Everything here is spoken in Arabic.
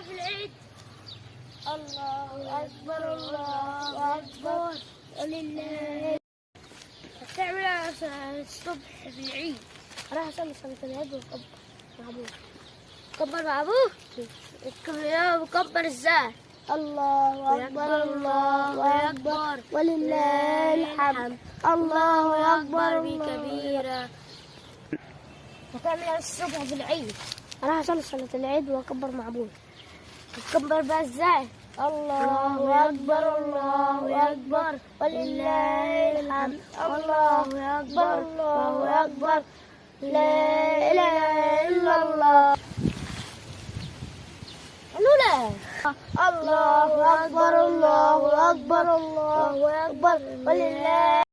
في العيد. الله أكبر الله أكبر ولله. تعمل الصبح في العيد. راح أصلي صلاة العيد وأكبر مع أبوه. كبر مع أبوه؟ كبر إزاي؟ الله أكبر الله أكبر ولله الحمد. الله أكبر بكبيرة. هتعمل الصبح في العيد. راح أصلي صلاة العيد وأكبر مع أبوه. تكبر بقى إزاي؟ الله أكبر الله أكبر ولله الحمد. الله أكبر الله أكبر لا إله إلا الله. لا الله أكبر الله أكبر الله أكبر ولله